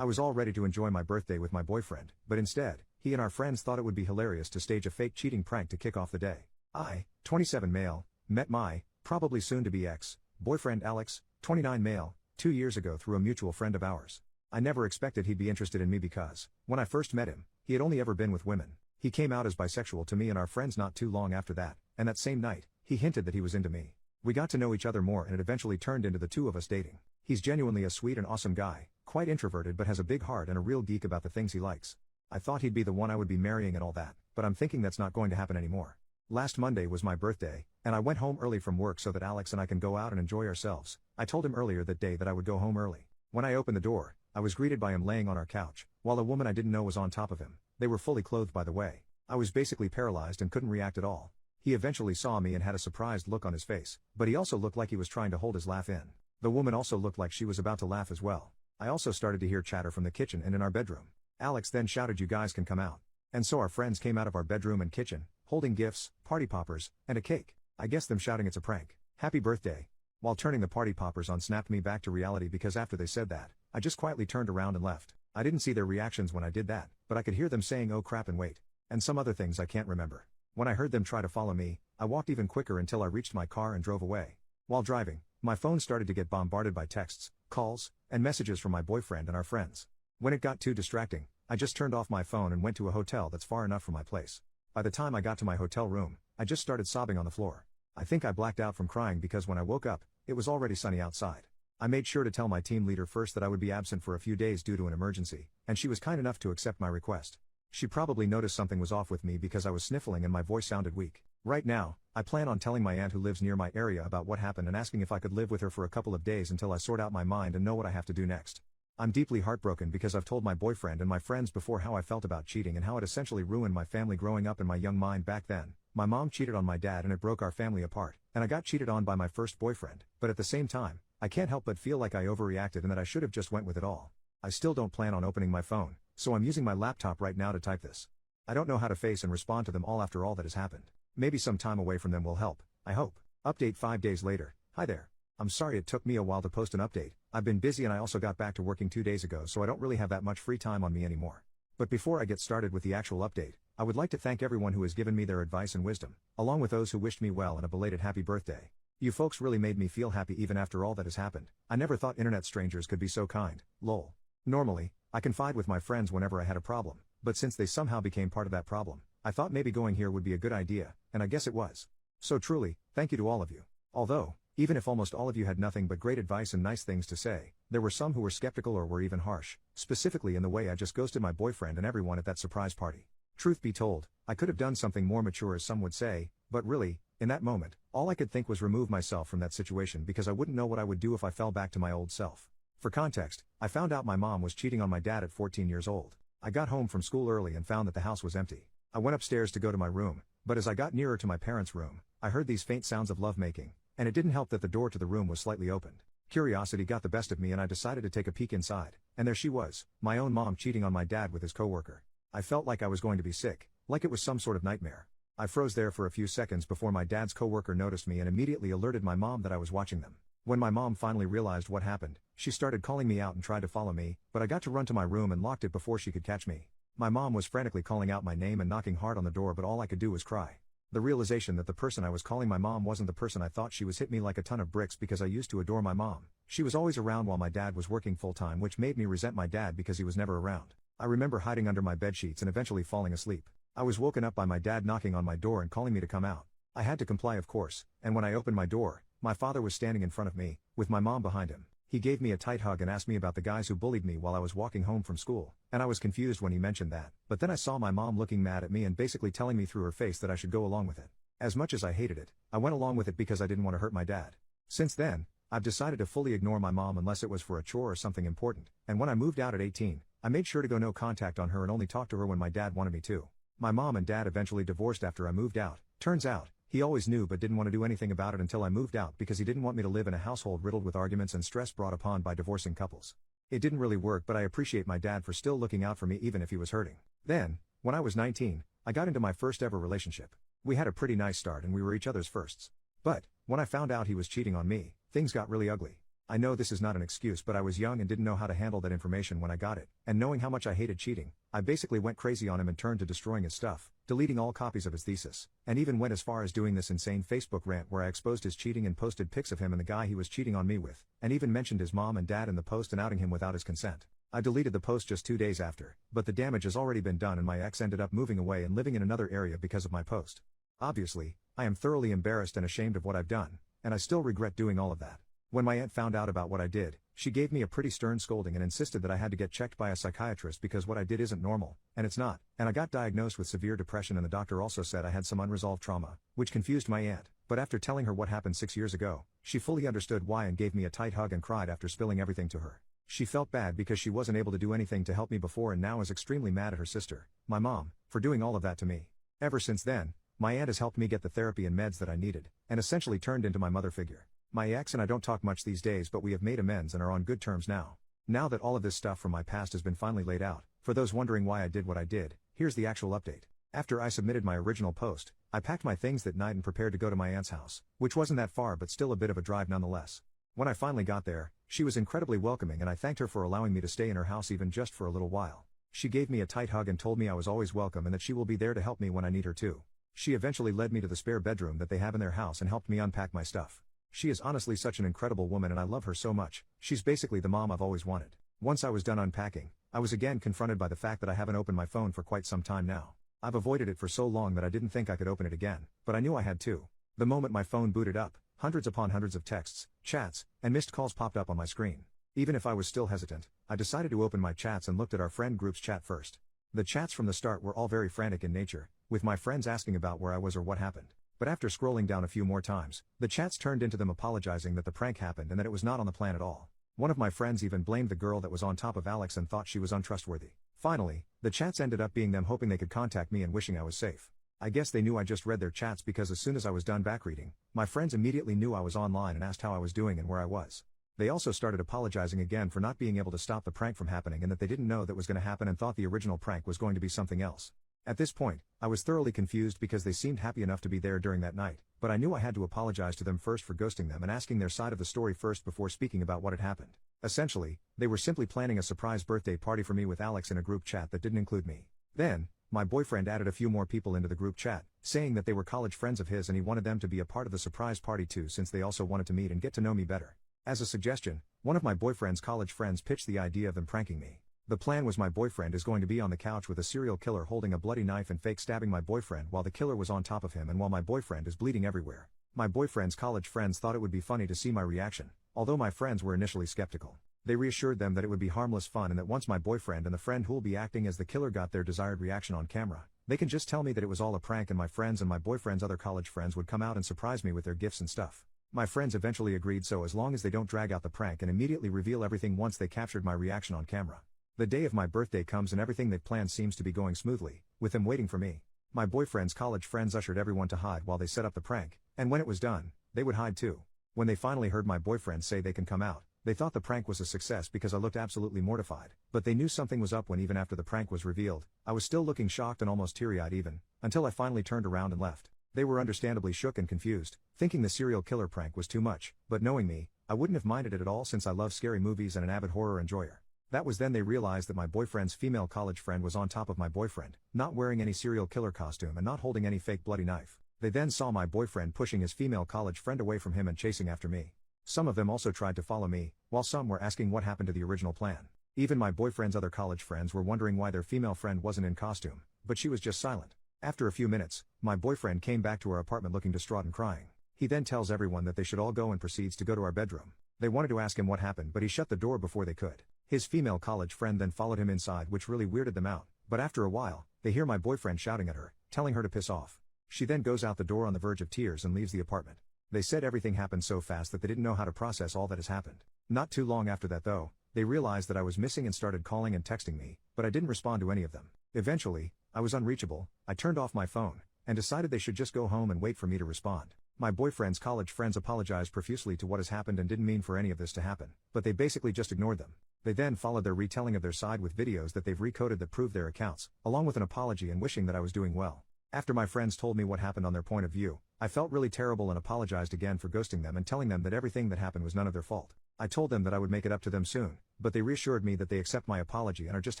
I was all ready to enjoy my birthday with my boyfriend, but instead, he and our friends thought it would be hilarious to stage a fake cheating prank to kick off the day. I, 27 male, met my, probably soon to be ex, boyfriend Alex, 29 male, 2 years ago through a mutual friend of ours. I never expected he'd be interested in me because, when I first met him, he had only ever been with women. He came out as bisexual to me and our friends not too long after that, and that same night, he hinted that he was into me. We got to know each other more and it eventually turned into the two of us dating. He's genuinely a sweet and awesome guy, quite introverted but has a big heart and a real geek about the things he likes. I thought he'd be the one I would be marrying and all that, but I'm thinking that's not going to happen anymore. Last Monday was my birthday, and I went home early from work so that Alex and I can go out and enjoy ourselves. I told him earlier that day that I would go home early. When I opened the door, I was greeted by him laying on our couch, while a woman I didn't know was on top of him. They were fully clothed by the way. I was basically paralyzed and couldn't react at all. He eventually saw me and had a surprised look on his face, but he also looked like he was trying to hold his laugh in. The woman also looked like she was about to laugh as well. I also started to hear chatter from the kitchen and in our bedroom. Alex then shouted, "You guys can come out." And so our friends came out of our bedroom and kitchen, holding gifts, party poppers, and a cake. I guess them shouting it's a prank. Happy birthday. While turning the party poppers on snapped me back to reality because after they said that, I just quietly turned around and left. I didn't see their reactions when I did that, but I could hear them saying "oh crap" and "wait," and some other things I can't remember. When I heard them try to follow me, I walked even quicker until I reached my car and drove away. While driving, my phone started to get bombarded by texts, calls, and messages from my boyfriend and our friends. When it got too distracting, I just turned off my phone and went to a hotel that's far enough from my place. By the time I got to my hotel room, I just started sobbing on the floor. I think I blacked out from crying because when I woke up, it was already sunny outside. I made sure to tell my team leader first that I would be absent for a few days due to an emergency, and she was kind enough to accept my request. She probably noticed something was off with me because I was sniffling and my voice sounded weak. Right now, I plan on telling my aunt who lives near my area about what happened and asking if I could live with her for a couple of days until I sort out my mind and know what I have to do next. I'm deeply heartbroken because I've told my boyfriend and my friends before how I felt about cheating and how it essentially ruined my family growing up in my young mind back then. My mom cheated on my dad and it broke our family apart, and I got cheated on by my first boyfriend, but at the same time, I can't help but feel like I overreacted and that I should have just went with it all. I still don't plan on opening my phone, so I'm using my laptop right now to type this. I don't know how to face and respond to them all after all that has happened. Maybe some time away from them will help, I hope. Update 5 days later. Hi there. I'm sorry it took me a while to post an update. I've been busy and I also got back to working 2 days ago, so I don't really have that much free time on me anymore. But before I get started with the actual update, I would like to thank everyone who has given me their advice and wisdom, along with those who wished me well and a belated happy birthday. You folks really made me feel happy even after all that has happened. I never thought internet strangers could be so kind, lol. Normally, I confide with my friends whenever I had a problem, but since they somehow became part of that problem, I thought maybe going here would be a good idea, and I guess it was. So truly, thank you to all of you. Although, even if almost all of you had nothing but great advice and nice things to say, there were some who were skeptical or were even harsh, specifically in the way I just ghosted my boyfriend and everyone at that surprise party. Truth be told, I could have done something more mature as some would say, but really, in that moment, all I could think was remove myself from that situation because I wouldn't know what I would do if I fell back to my old self. For context, I found out my mom was cheating on my dad at 14 years old. I got home from school early and found that the house was empty. I went upstairs to go to my room, but as I got nearer to my parents' room, I heard these faint sounds of lovemaking, and it didn't help that the door to the room was slightly opened. Curiosity got the best of me and I decided to take a peek inside, and there she was, my own mom cheating on my dad with his coworker. I felt like I was going to be sick, like it was some sort of nightmare. I froze there for a few seconds before my dad's coworker noticed me and immediately alerted my mom that I was watching them. When my mom finally realized what happened, she started calling me out and tried to follow me, but I got to run to my room and locked it before she could catch me. My mom was frantically calling out my name and knocking hard on the door, but all I could do was cry. The realization that the person I was calling my mom wasn't the person I thought she was hit me like a ton of bricks because I used to adore my mom. She was always around while my dad was working full-time, which made me resent my dad because he was never around. I remember hiding under my bedsheets and eventually falling asleep. I was woken up by my dad knocking on my door and calling me to come out. I had to comply, of course, and when I opened my door, my father was standing in front of me, with my mom behind him. He gave me a tight hug and asked me about the guys who bullied me while I was walking home from school, and I was confused when he mentioned that, but then I saw my mom looking mad at me and basically telling me through her face that I should go along with it. As much as I hated it, I went along with it because I didn't want to hurt my dad. Since then, I've decided to fully ignore my mom unless it was for a chore or something important, and when I moved out at 18, I made sure to go no contact on her and only talk to her when my dad wanted me to. My mom and dad eventually divorced after I moved out. Turns out, he always knew but didn't want to do anything about it until I moved out because he didn't want me to live in a household riddled with arguments and stress brought upon by divorcing couples. It didn't really work, but I appreciate my dad for still looking out for me even if he was hurting. Then, when I was 19, I got into my first ever relationship. We had a pretty nice start and we were each other's firsts. But, when I found out he was cheating on me, things got really ugly. I know this is not an excuse, but I was young and didn't know how to handle that information when I got it, and knowing how much I hated cheating, I basically went crazy on him and turned to destroying his stuff, deleting all copies of his thesis, and even went as far as doing this insane Facebook rant where I exposed his cheating and posted pics of him and the guy he was cheating on me with, and even mentioned his mom and dad in the post and outing him without his consent. I deleted the post just 2 days after, but the damage has already been done and my ex ended up moving away and living in another area because of my post. Obviously, I am thoroughly embarrassed and ashamed of what I've done, and I still regret doing all of that. When my aunt found out about what I did, she gave me a pretty stern scolding and insisted that I had to get checked by a psychiatrist because what I did isn't normal, and it's not, and I got diagnosed with severe depression and the doctor also said I had some unresolved trauma, which confused my aunt, but after telling her what happened 6 years ago, she fully understood why and gave me a tight hug and cried after spilling everything to her. She felt bad because she wasn't able to do anything to help me before and now is extremely mad at her sister, my mom, for doing all of that to me. Ever since then, my aunt has helped me get the therapy and meds that I needed, and essentially turned into my mother figure. My ex and I don't talk much these days, but we have made amends and are on good terms now. Now that all of this stuff from my past has been finally laid out, for those wondering why I did what I did, here's the actual update. After I submitted my original post, I packed my things that night and prepared to go to my aunt's house, which wasn't that far but still a bit of a drive nonetheless. When I finally got there, she was incredibly welcoming and I thanked her for allowing me to stay in her house even just for a little while. She gave me a tight hug and told me I was always welcome and that she will be there to help me when I need her too. She eventually led me to the spare bedroom that they have in their house and helped me unpack my stuff. She is honestly such an incredible woman and I love her so much. She's basically the mom I've always wanted. Once I was done unpacking, I was again confronted by the fact that I haven't opened my phone for quite some time now. I've avoided it for so long that I didn't think I could open it again, but I knew I had to. The moment my phone booted up, hundreds upon hundreds of texts, chats, and missed calls popped up on my screen. Even if I was still hesitant, I decided to open my chats and looked at our friend group's chat first. The chats from the start were all very frantic in nature, with my friends asking about where I was or what happened. But after scrolling down a few more times, the chats turned into them apologizing that the prank happened and that it was not on the plan at all. One of my friends even blamed the girl that was on top of Alex and thought she was untrustworthy. Finally, the chats ended up being them hoping they could contact me and wishing I was safe. I guess they knew I just read their chats because as soon as I was done back reading, my friends immediately knew I was online and asked how I was doing and where I was. They also started apologizing again for not being able to stop the prank from happening and that they didn't know that was going to happen and thought the original prank was going to be something else. At this point, I was thoroughly confused because they seemed happy enough to be there during that night, but I knew I had to apologize to them first for ghosting them and asking their side of the story first before speaking about what had happened. Essentially, they were simply planning a surprise birthday party for me with Alex in a group chat that didn't include me. Then, my boyfriend added a few more people into the group chat, saying that they were college friends of his and he wanted them to be a part of the surprise party too since they also wanted to meet and get to know me better. As a suggestion, one of my boyfriend's college friends pitched the idea of them pranking me. The plan was my boyfriend is going to be on the couch with a serial killer holding a bloody knife and fake stabbing my boyfriend while the killer was on top of him and while my boyfriend is bleeding everywhere. My boyfriend's college friends thought it would be funny to see my reaction, although my friends were initially skeptical. They reassured them that it would be harmless fun and that once my boyfriend and the friend who'll be acting as the killer got their desired reaction on camera, they can just tell me that it was all a prank and my friends and my boyfriend's other college friends would come out and surprise me with their gifts and stuff. My friends eventually agreed so as long as they don't drag out the prank and immediately reveal everything once they captured my reaction on camera. The day of my birthday comes and everything they'd planned seems to be going smoothly, with them waiting for me. My boyfriend's college friends ushered everyone to hide while they set up the prank, and when it was done, they would hide too. When they finally heard my boyfriend say they can come out, they thought the prank was a success because I looked absolutely mortified, but they knew something was up when even after the prank was revealed, I was still looking shocked and almost teary-eyed even, until I finally turned around and left. They were understandably shook and confused, thinking the serial killer prank was too much, but knowing me, I wouldn't have minded it at all since I love scary movies and an avid horror enjoyer. That was then they realized that my boyfriend's female college friend was on top of my boyfriend, not wearing any serial killer costume and not holding any fake bloody knife. They then saw my boyfriend pushing his female college friend away from him and chasing after me. Some of them also tried to follow me, while some were asking what happened to the original plan. Even my boyfriend's other college friends were wondering why their female friend wasn't in costume, but she was just silent. After a few minutes, my boyfriend came back to our apartment looking distraught and crying. He then tells everyone that they should all go and proceeds to go to our bedroom. They wanted to ask him what happened but he shut the door before they could. His female college friend then followed him inside which really weirded them out, but after a while, they hear my boyfriend shouting at her, telling her to piss off. She then goes out the door on the verge of tears and leaves the apartment. They said everything happened so fast that they didn't know how to process all that has happened. Not too long after that though, they realized that I was missing and started calling and texting me, but I didn't respond to any of them. Eventually, I was unreachable, I turned off my phone, and decided they should just go home and wait for me to respond. My boyfriend's college friends apologized profusely to what has happened and didn't mean for any of this to happen, but they basically just ignored them. They then followed their retelling of their side with videos that they've recoded that prove their accounts, along with an apology and wishing that I was doing well. After my friends told me what happened on their point of view, I felt really terrible and apologized again for ghosting them and telling them that everything that happened was none of their fault. I told them that I would make it up to them soon, but they reassured me that they accept my apology and are just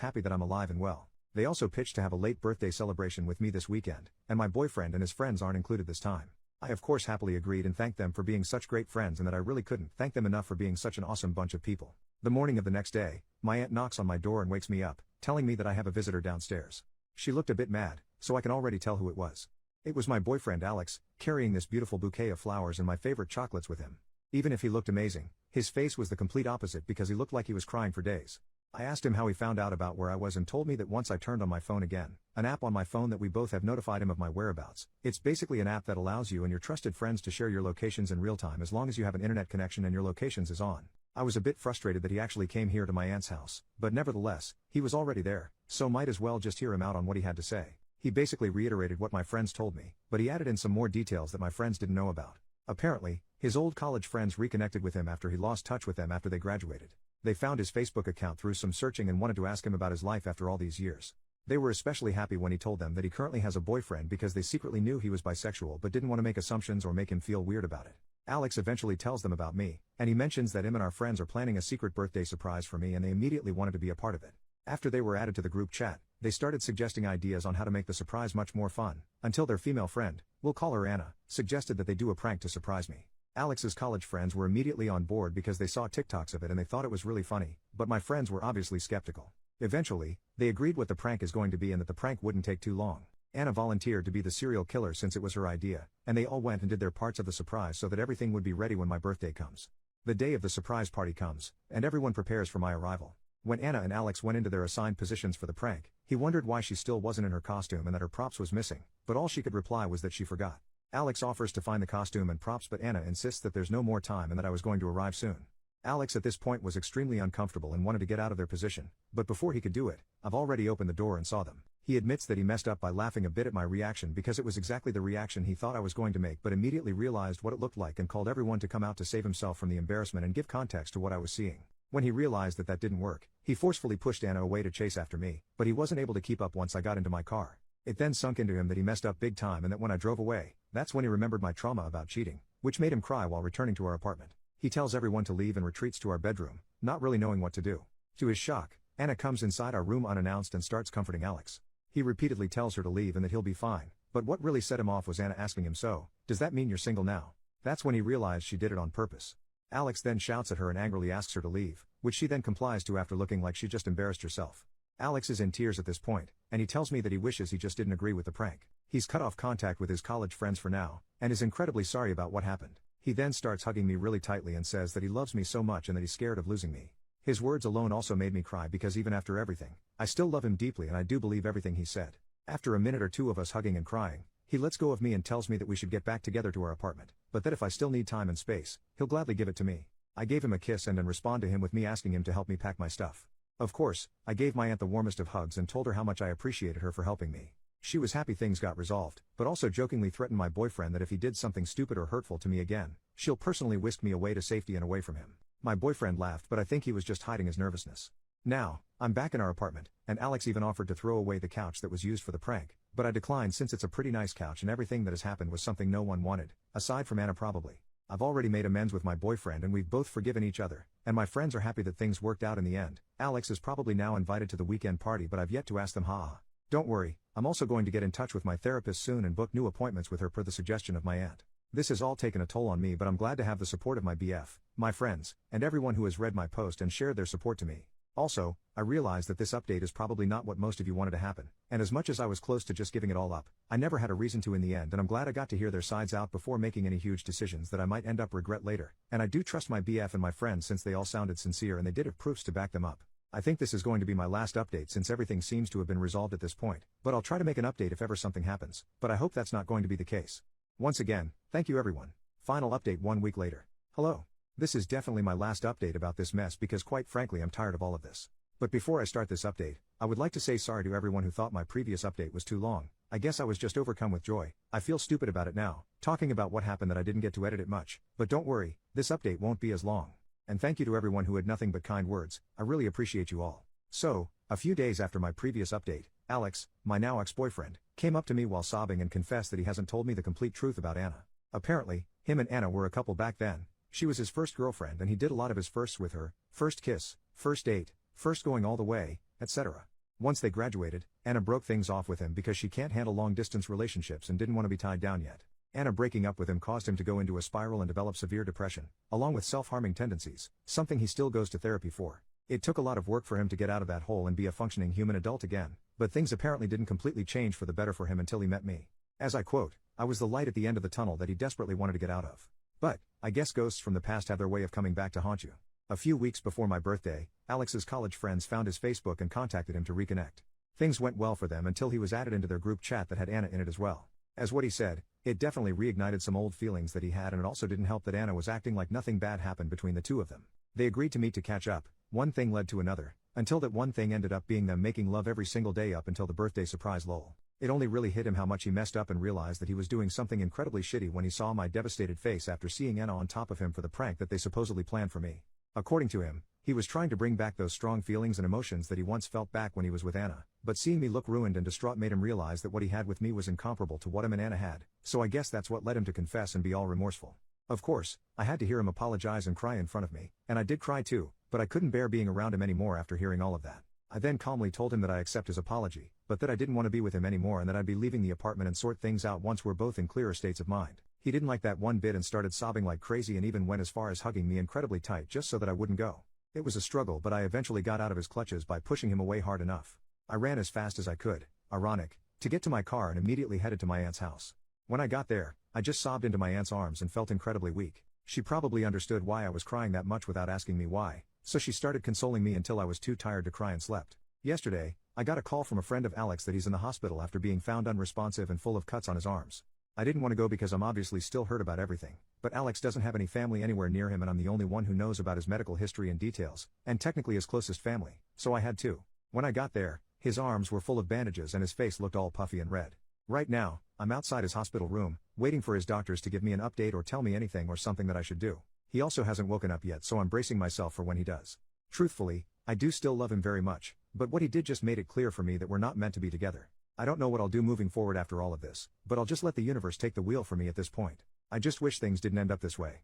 happy that I'm alive and well. They also pitched to have a late birthday celebration with me this weekend, and my boyfriend and his friends aren't included this time. I of course happily agreed and thanked them for being such great friends and that I really couldn't thank them enough for being such an awesome bunch of people. The morning of the next day, my aunt knocks on my door and wakes me up, telling me that I have a visitor downstairs. She looked a bit mad, so I can already tell who it was. It was my boyfriend Alex, carrying this beautiful bouquet of flowers and my favorite chocolates with him. Even if he looked amazing, his face was the complete opposite because he looked like he was crying for days. I asked him how he found out about where I was and told me that once I turned on my phone again, an app on my phone that we both have notified him of my whereabouts. It's basically an app that allows you and your trusted friends to share your locations in real time as long as you have an internet connection and your locations is on. I was a bit frustrated that he actually came here to my aunt's house, but nevertheless, he was already there, so might as well just hear him out on what he had to say. He basically reiterated what my friends told me, but he added in some more details that my friends didn't know about. Apparently, his old college friends reconnected with him after he lost touch with them after they graduated. They found his Facebook account through some searching and wanted to ask him about his life after all these years. They were especially happy when he told them that he currently has a boyfriend because they secretly knew he was bisexual but didn't want to make assumptions or make him feel weird about it. Alex eventually tells them about me, and he mentions that him and our friends are planning a secret birthday surprise for me and they immediately wanted to be a part of it. After they were added to the group chat, they started suggesting ideas on how to make the surprise much more fun, until their female friend, we'll call her Anna, suggested that they do a prank to surprise me. Alex's college friends were immediately on board because they saw TikToks of it and they thought it was really funny, but my friends were obviously skeptical. Eventually, they agreed what the prank is going to be and that the prank wouldn't take too long. Anna volunteered to be the serial killer since it was her idea, and they all went and did their parts of the surprise so that everything would be ready when my birthday comes. The day of the surprise party comes, and everyone prepares for my arrival. When Anna and Alex went into their assigned positions for the prank, he wondered why she still wasn't in her costume and that her props was missing, but all she could reply was that she forgot. Alex offers to find the costume and props but Anna insists that there's no more time and that I was going to arrive soon. Alex at this point was extremely uncomfortable and wanted to get out of their position, but before he could do it, I've already opened the door and saw them. He admits that he messed up by laughing a bit at my reaction because it was exactly the reaction he thought I was going to make but immediately realized what it looked like and called everyone to come out to save himself from the embarrassment and give context to what I was seeing. When he realized that that didn't work, he forcefully pushed Anna away to chase after me, but he wasn't able to keep up once I got into my car. It then sunk into him that he messed up big time and that when I drove away, that's when he remembered my trauma about cheating, which made him cry while returning to our apartment. He tells everyone to leave and retreats to our bedroom, not really knowing what to do. To his shock, Anna comes inside our room unannounced and starts comforting Alex. He repeatedly tells her to leave and that he'll be fine, but what really set him off was Anna asking him, "So, does that mean you're single now?" That's when he realized she did it on purpose. Alex then shouts at her and angrily asks her to leave, which she then complies to after looking like she just embarrassed herself. Alex is in tears at this point, and he tells me that he wishes he just didn't agree with the prank. He's cut off contact with his college friends for now, and is incredibly sorry about what happened. He then starts hugging me really tightly and says that he loves me so much and that he's scared of losing me. His words alone also made me cry because even after everything, I still love him deeply and I do believe everything he said. After a minute or two of us hugging and crying, he lets go of me and tells me that we should get back together to our apartment, but that if I still need time and space, he'll gladly give it to me. I gave him a kiss and then respond to him with me asking him to help me pack my stuff. Of course, I gave my aunt the warmest of hugs and told her how much I appreciated her for helping me. She was happy things got resolved, but also jokingly threatened my boyfriend that if he did something stupid or hurtful to me again, she'll personally whisk me away to safety and away from him. My boyfriend laughed, but I think he was just hiding his nervousness. Now, I'm back in our apartment, and Alex even offered to throw away the couch that was used for the prank, but I declined since it's a pretty nice couch and everything that has happened was something no one wanted, aside from Anna probably. I've already made amends with my boyfriend and we've both forgiven each other, and my friends are happy that things worked out in the end. Alex is probably now invited to the weekend party but I've yet to ask them. Haha. Don't worry, I'm also going to get in touch with my therapist soon and book new appointments with her per the suggestion of my aunt. This has all taken a toll on me but I'm glad to have the support of my BF, my friends, and everyone who has read my post and shared their support to me. Also, I realize that this update is probably not what most of you wanted to happen, and as much as I was close to just giving it all up, I never had a reason to in the end and I'm glad I got to hear their sides out before making any huge decisions that I might end up regret later, and I do trust my BF and my friends since they all sounded sincere and they did have proofs to back them up. I think this is going to be my last update since everything seems to have been resolved at this point, but I'll try to make an update if ever something happens, but I hope that's not going to be the case. Once again, thank you everyone. Final update 1 week later. Hello. This is definitely my last update about this mess because quite frankly I'm tired of all of this. But before I start this update, I would like to say sorry to everyone who thought my previous update was too long. I guess I was just overcome with joy. I feel stupid about it now, talking about what happened that I didn't get to edit it much, but don't worry, this update won't be as long. And thank you to everyone who had nothing but kind words, I really appreciate you all. So, a few days after my previous update, Alex, my now ex-boyfriend, came up to me while sobbing and confessed that he hasn't told me the complete truth about Anna. Apparently, him and Anna were a couple back then, She was his first girlfriend and he did a lot of his firsts with her, first kiss, first date, first going all the way, etc. Once they graduated, Anna broke things off with him because she can't handle long-distance relationships and didn't want to be tied down yet. Anna breaking up with him caused him to go into a spiral and develop severe depression, along with self-harming tendencies, something he still goes to therapy for. It took a lot of work for him to get out of that hole and be a functioning human adult again, but things apparently didn't completely change for the better for him until he met me. As I quote, "I was the light at the end of the tunnel that he desperately wanted to get out of." But, I guess ghosts from the past have their way of coming back to haunt you. A few weeks before my birthday, Alex's college friends found his Facebook and contacted him to reconnect. Things went well for them until he was added into their group chat that had Anna in it as well. As what he said, it definitely reignited some old feelings that he had, and it also didn't help that Anna was acting like nothing bad happened between the two of them. They agreed to meet to catch up, one thing led to another, until that one thing ended up being them making love every single day up until the birthday surprise lol. It only really hit him how much he messed up and realized that he was doing something incredibly shitty when he saw my devastated face after seeing Anna on top of him for the prank that they supposedly planned for me. According to him, he was trying to bring back those strong feelings and emotions that he once felt back when he was with Anna, but seeing me look ruined and distraught made him realize that what he had with me was incomparable to what him and Anna had, so I guess that's what led him to confess and be all remorseful. Of course, I had to hear him apologize and cry in front of me, and I did cry too, but I couldn't bear being around him anymore after hearing all of that. I then calmly told him that I accept his apology, but that I didn't want to be with him anymore and that I'd be leaving the apartment and sort things out once we're both in clearer states of mind. He didn't like that one bit and started sobbing like crazy and even went as far as hugging me incredibly tight just so that I wouldn't go. It was a struggle, but I eventually got out of his clutches by pushing him away hard enough. I ran as fast as I could, ironic, to get to my car and immediately headed to my aunt's house. When I got there, I just sobbed into my aunt's arms and felt incredibly weak. She probably understood why I was crying that much without asking me why, so she started consoling me until I was too tired to cry and slept. Yesterday, I got a call from a friend of Alex that he's in the hospital after being found unresponsive and full of cuts on his arms. I didn't want to go because I'm obviously still hurt about everything, but Alex doesn't have any family anywhere near him and I'm the only one who knows about his medical history and details, and technically his closest family, so I had to. When I got there, his arms were full of bandages and his face looked all puffy and red. Right now, I'm outside his hospital room, waiting for his doctors to give me an update or tell me anything or something that I should do. He also hasn't woken up yet, so I'm bracing myself for when he does. Truthfully, I do still love him very much, but what he did just made it clear for me that we're not meant to be together. I don't know what I'll do moving forward after all of this, but I'll just let the universe take the wheel for me at this point. I just wish things didn't end up this way.